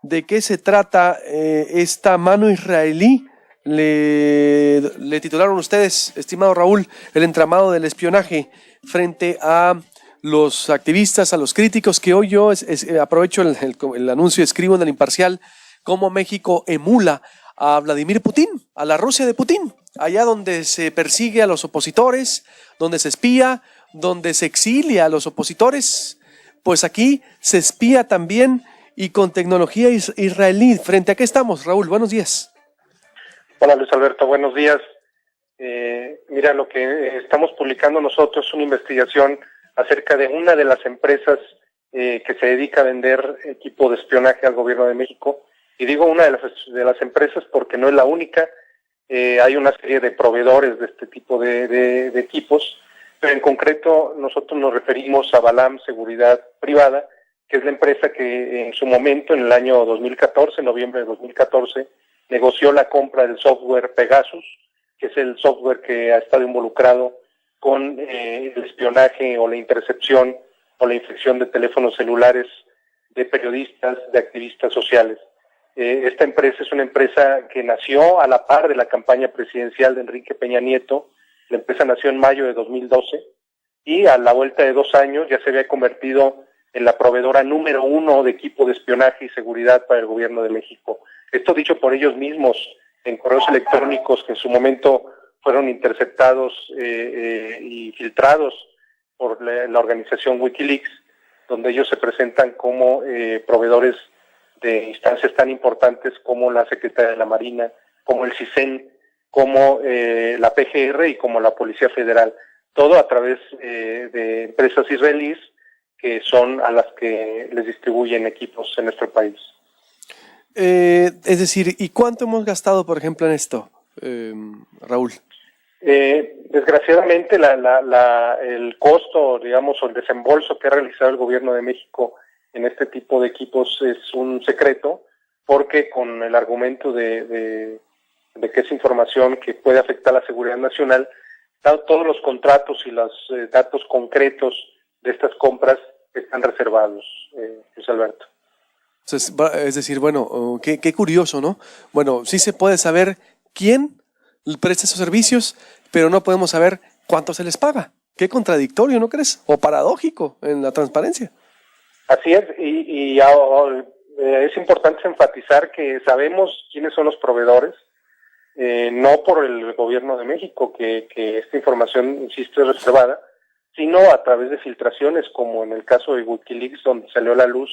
de qué se trata esta mano israelí. Le titularon ustedes, estimado Raúl, el entramado del espionaje frente a los activistas, a los críticos, que hoy yo aprovecho el anuncio y escribo en El Imparcial cómo México emula a Vladimir Putin, a la Rusia de Putin, allá donde se persigue a los opositores, donde se espía, donde se exilia a los opositores, pues aquí se espía también y con tecnología israelí. ¿Frente a qué estamos, Raúl? Buenos días. Hola Luis Alberto, buenos días. Mira, lo que estamos publicando nosotros es una investigación acerca de una de las empresas que se dedica a vender equipo de espionaje al gobierno de México. Y digo una de las empresas porque no es la única. Hay una serie de proveedores de este tipo de equipos, pero en concreto nosotros nos referimos a Balam Seguridad Privada, que es la empresa que en su momento, en el año 2014, noviembre de 2014, negoció la compra del software Pegasus, que es el software que ha estado involucrado con el espionaje o la intercepción o la infección de teléfonos celulares de periodistas, de activistas sociales. Esta empresa es una empresa que nació a la par de la campaña presidencial de Enrique Peña Nieto. La empresa nació en mayo de 2012 y a la vuelta de 2 años ya se había convertido en la proveedora número 1 de equipo de espionaje y seguridad para el gobierno de México. Esto dicho por ellos mismos en correos electrónicos que en su momento fueron interceptados y filtrados por la organización Wikileaks, donde ellos se presentan como proveedores de instancias tan importantes como la Secretaría de la Marina, como el CISEN, como la PGR y como la Policía Federal. Todo a través de empresas israelíes que son a las que les distribuyen equipos en nuestro país. Es decir, ¿y cuánto hemos gastado, por ejemplo, en esto, Raúl? Desgraciadamente el costo, digamos, o el desembolso que ha realizado el gobierno de México en este tipo de equipos es un secreto, porque con el argumento de que es información que puede afectar la seguridad nacional, todos los contratos y los datos concretos de estas compras están reservados, Luis Alberto. Es decir, bueno, qué curioso, ¿no? Bueno, sí se puede saber quién presta esos servicios, pero no podemos saber cuánto se les paga. Qué contradictorio, ¿no crees? O paradójico en la transparencia. Así es, y es importante enfatizar que sabemos quiénes son los proveedores, no por el gobierno de México, que esta información, insisto, es reservada, sino a través de filtraciones, como en el caso de Wikileaks, donde salió a la luz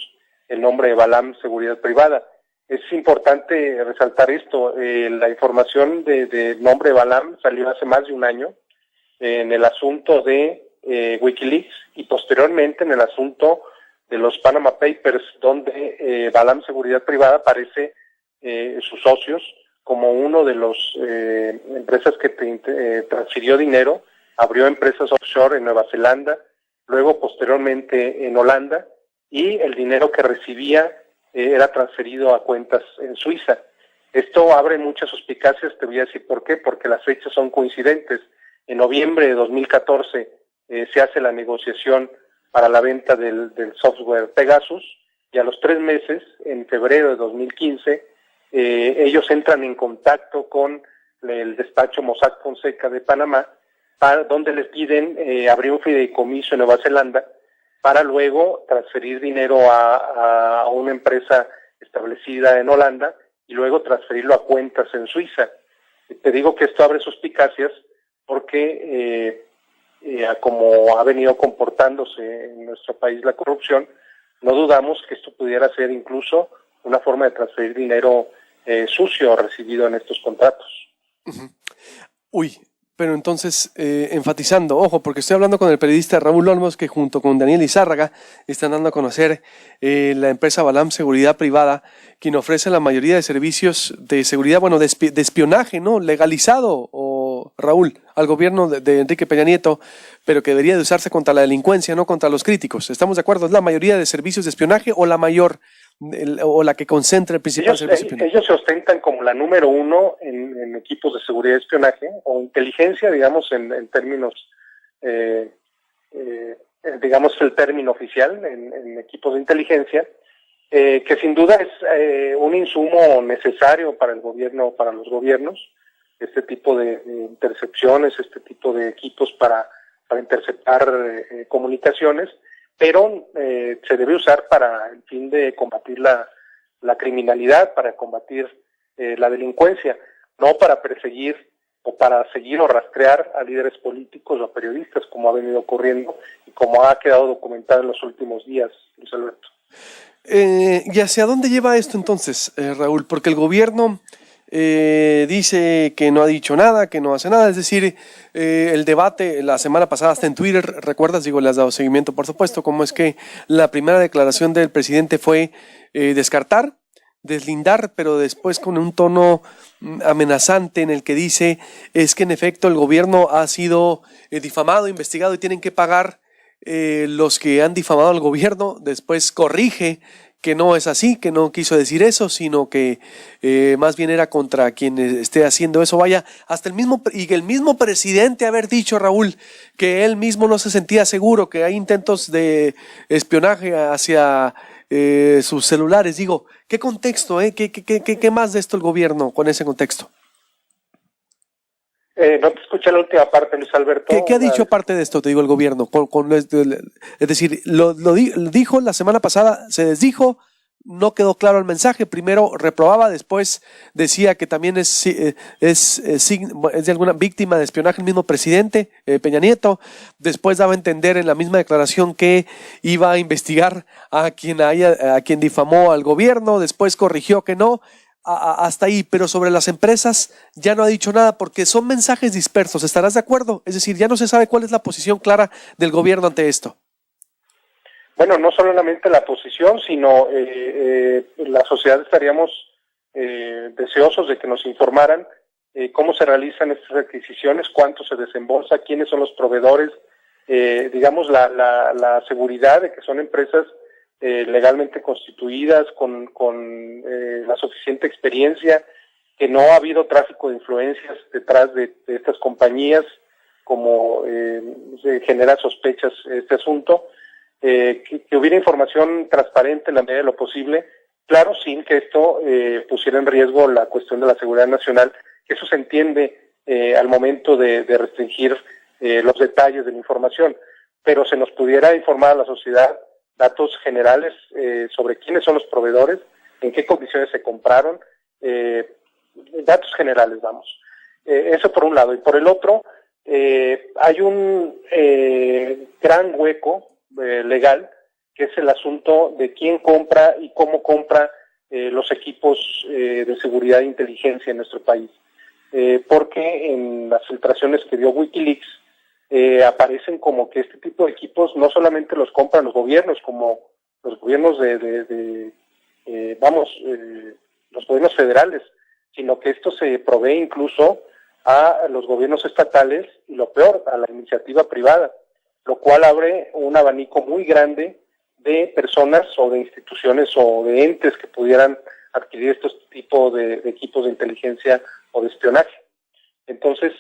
el nombre de Balam Seguridad Privada. Es importante resaltar esto, la información de nombre Balam salió hace más de 1 año en el asunto de Wikileaks y posteriormente en el asunto de los Panama Papers, donde Balam Seguridad Privada aparece sus socios como uno de los empresas que transfirió dinero, abrió empresas offshore en Nueva Zelanda, luego posteriormente en Holanda, y el dinero que recibía era transferido a cuentas en Suiza. Esto abre muchas suspicacias, te voy a decir por qué, porque las fechas son coincidentes. En noviembre de 2014 se hace la negociación para la venta del software Pegasus, y a los 3 meses, en febrero de 2015, ellos entran en contacto con el despacho Mossack Fonseca de Panamá, donde les piden abrir un fideicomiso en Nueva Zelanda para luego transferir dinero a una empresa establecida en Holanda y luego transferirlo a cuentas en Suiza. Te digo que esto abre suspicacias porque como ha venido comportándose en nuestro país la corrupción, no dudamos que esto pudiera ser incluso una forma de transferir dinero sucio recibido en estos contratos. Uy, pero entonces, enfatizando, ojo, porque estoy hablando con el periodista Raúl Olmos, que junto con Daniel Izárraga están dando a conocer la empresa Balam Seguridad Privada, quien ofrece la mayoría de servicios de seguridad, bueno, de espionaje, ¿no? Legalizado, Raúl, al gobierno de Enrique Peña Nieto, pero que debería de usarse contra la delincuencia, no contra los críticos. ¿Estamos de acuerdo? ¿Es la mayoría de servicios de espionaje o la mayor, o la que concentra el principal servicio de espionaje? Ellos se ostentan como la número 1 en equipos de seguridad y espionaje, o inteligencia, digamos, en términos, digamos el término oficial, en equipos de inteligencia. que sin duda es un insumo necesario para el gobierno, para los gobiernos, este tipo de intercepciones, este tipo de equipos para interceptar comunicaciones, pero se debe usar para el fin de combatir la criminalidad, para combatir la delincuencia, no para perseguir o para seguir o rastrear a líderes políticos o a periodistas, como ha venido ocurriendo y como ha quedado documentado en los últimos días, Luis Alberto. ¿Y hacia dónde lleva esto entonces, Raúl? Porque el gobierno dice que no ha dicho nada, que no hace nada, es decir, el debate la semana pasada hasta en Twitter, ¿recuerdas? Digo, le has dado seguimiento, por supuesto, cómo es que la primera declaración del presidente fue descartar, deslindar, pero después con un tono amenazante en el que dice es que en efecto el gobierno ha sido difamado, investigado y tienen que pagar los que han difamado al gobierno. Después corrige que no es así, que no quiso decir eso, sino que más bien era contra quien esté haciendo eso. Vaya, hasta el mismo presidente haber dicho, Raúl, que él mismo no se sentía seguro, que hay intentos de espionaje hacia sus celulares. Digo, ¿qué contexto? ¿Qué más de esto el gobierno con ese contexto? No te escuché la última parte, Luis Alberto. ¿Qué ha dicho aparte de esto, te digo, el gobierno? Es decir, lo dijo la semana pasada, se desdijo, no quedó claro el mensaje. Primero reprobaba, después decía que también es de alguna víctima de espionaje el mismo presidente, Peña Nieto. Después daba a entender en la misma declaración que iba a investigar a quien difamó al gobierno. Después corrigió que no. Hasta ahí, pero sobre las empresas ya no ha dicho nada porque son mensajes dispersos. ¿Estarás de acuerdo? Es decir, ya no se sabe cuál es la posición clara del gobierno ante esto. Bueno, no solamente la posición, sino la sociedad estaríamos deseosos de que nos informaran cómo se realizan estas adquisiciones, cuánto se desembolsa, quiénes son los proveedores, digamos la seguridad de que son empresas legalmente constituidas, con la suficiente experiencia, que no ha habido tráfico de influencias detrás de estas compañías, como se genera sospechas este asunto, que hubiera información transparente en la medida de lo posible, claro, sin que esto pusiera en riesgo la cuestión de la seguridad nacional, que eso se entiende al momento de restringir los detalles de la información, pero se nos pudiera informar a la sociedad datos generales sobre quiénes son los proveedores, en qué condiciones se compraron, datos generales, vamos. Eso por un lado. Y por el otro, hay un gran hueco legal, que es el asunto de quién compra y cómo compra los equipos de seguridad e inteligencia en nuestro país. Porque en las filtraciones que dio Wikileaks, aparecen como que este tipo de equipos no solamente los compran los gobiernos, como los gobiernos los gobiernos federales, sino que esto se provee incluso a los gobiernos estatales y lo peor, a la iniciativa privada, lo cual abre un abanico muy grande de personas o de instituciones o de entes que pudieran adquirir estos tipos de equipos de inteligencia o de espionaje. Entonces,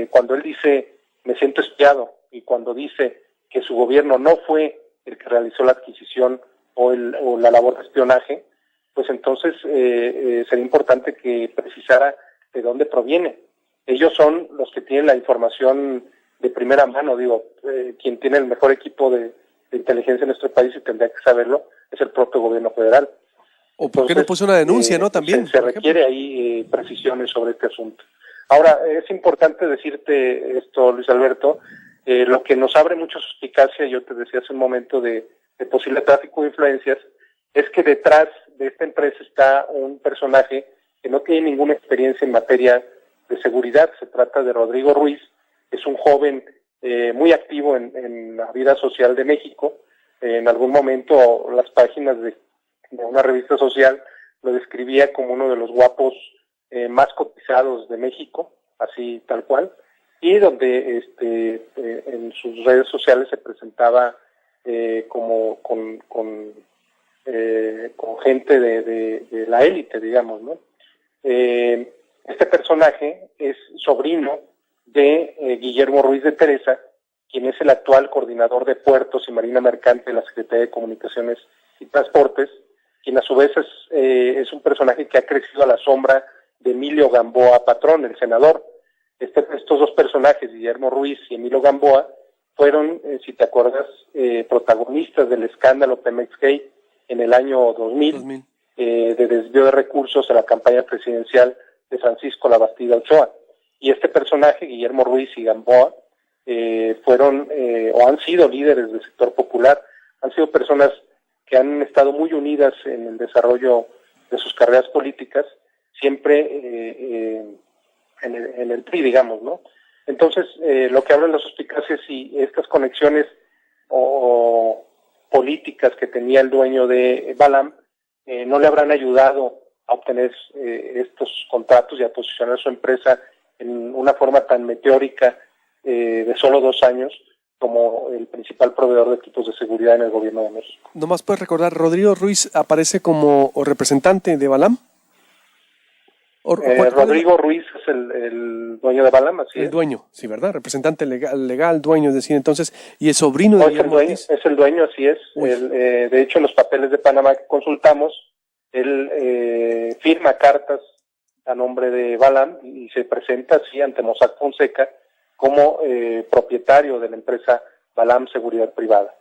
cuando él dice me siento espiado, y cuando dice que su gobierno no fue el que realizó la adquisición o la labor de espionaje, pues entonces sería importante que precisara de dónde proviene. Ellos son los que tienen la información de primera mano, quien tiene el mejor equipo de inteligencia en nuestro país y tendría que saberlo, es el propio gobierno federal. ¿O por qué no puso una denuncia, no? También se requiere ahí precisiones sobre este asunto. Ahora, es importante decirte esto, Luis Alberto, lo que nos abre mucha suspicacia, yo te decía hace un momento, de posible tráfico de influencias, es que detrás de esta empresa está un personaje que no tiene ninguna experiencia en materia de seguridad. Se trata de Rodrigo Ruiz, que es un joven muy activo en la vida social de México. En algún momento las páginas de una revista social lo describía como uno de los guapos más cotizados de México, así tal cual, y donde en sus redes sociales se presentaba como con gente de la élite, digamos, ¿no? Este personaje es sobrino de Guillermo Ruiz de Teresa, quien es el actual coordinador de puertos y marina mercante de la Secretaría de Comunicaciones y Transportes, quien a su vez es un personaje que ha crecido a la sombra de Emilio Gamboa Patrón, el senador. Estos dos personajes, Guillermo Ruiz y Emilio Gamboa, fueron, si te acuerdas, protagonistas del escándalo Pemex-Gate en el año 2000. De desvío de recursos a la campaña presidencial de Francisco Labastida Ochoa. Y este personaje, Guillermo Ruiz y Gamboa, fueron o han sido líderes del sector popular, han sido personas que han estado muy unidas en el desarrollo de sus carreras políticas, siempre en el PRI, digamos, ¿no? Entonces, lo que hablan las suspicacias y estas conexiones o políticas que tenía el dueño de Balam, no le habrán ayudado a obtener estos contratos y a posicionar su empresa en una forma tan meteórica de solo 2 años como el principal proveedor de equipos de seguridad en el gobierno de México. ¿Nomás puedes recordar, Rodrigo Ruiz aparece como representante de Balam? Rodrigo Ruiz es el dueño de Balam, así el dueño, sí, ¿verdad? Representante legal, dueño, es decir, entonces, y es sobrino de Guillermo Ruiz. Es el dueño, así es. De hecho, en los papeles de Panamá que consultamos, él firma cartas a nombre de Balam y se presenta así ante Mossack Fonseca como propietario de la empresa Balam Seguridad Privada.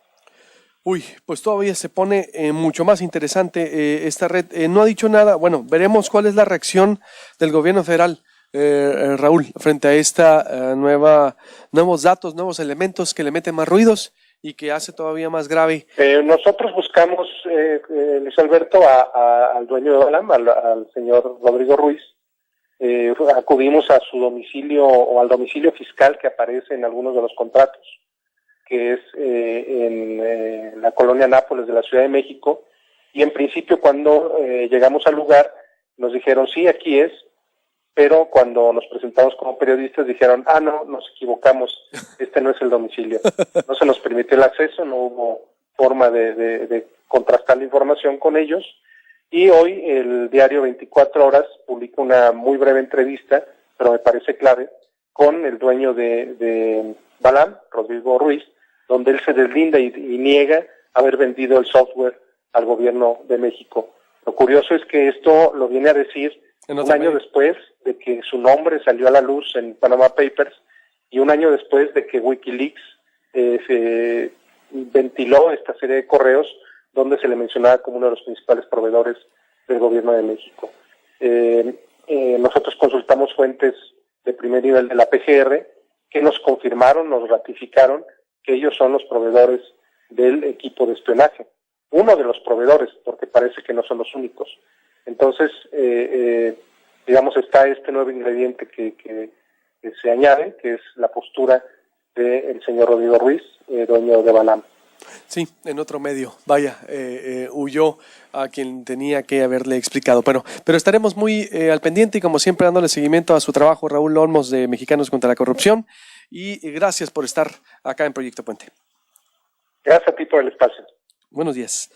Uy, pues todavía se pone mucho más interesante esta red. No ha dicho nada. Bueno, veremos cuál es la reacción del gobierno federal, Raúl, frente a esta nuevos datos, nuevos elementos que le meten más ruidos y que hace todavía más grave. Nosotros buscamos, Luis Alberto, al dueño de Balam, al señor Rodrigo Ruiz. Acudimos a su domicilio o al domicilio fiscal que aparece en algunos de los contratos, que es en la colonia Nápoles de la Ciudad de México, y en principio cuando llegamos al lugar nos dijeron sí, aquí es, pero cuando nos presentamos como periodistas dijeron, no, nos equivocamos, este no es el domicilio. No se nos permitió el acceso, no hubo forma de contrastar la información con ellos, y hoy el diario 24 Horas publica una muy breve entrevista, pero me parece clave, con el dueño de Balam, Rodrigo Ruiz, donde él se deslinda y niega haber vendido el software al gobierno de México. Lo curioso es que esto lo viene a decir un año después de que su nombre salió a la luz en Panama Papers y un año después de que Wikileaks se ventiló esta serie de correos donde se le mencionaba como uno de los principales proveedores del gobierno de México. Nosotros consultamos fuentes de primer nivel de la PGR que nos confirmaron, nos ratificaron que ellos son los proveedores del equipo de espionaje. Uno de los proveedores, porque parece que no son los únicos. Entonces, digamos, está este nuevo ingrediente que se añade, que es la postura del señor Rodrigo Ruiz, dueño de Balam. Sí, en otro medio, vaya, huyó a quien tenía que haberle explicado. Pero estaremos muy al pendiente y como siempre dándole seguimiento a su trabajo, Raúl Olmos de Mexicanos contra la Corrupción, y gracias por estar acá en Proyecto Puente. Gracias a ti por el espacio. Buenos días.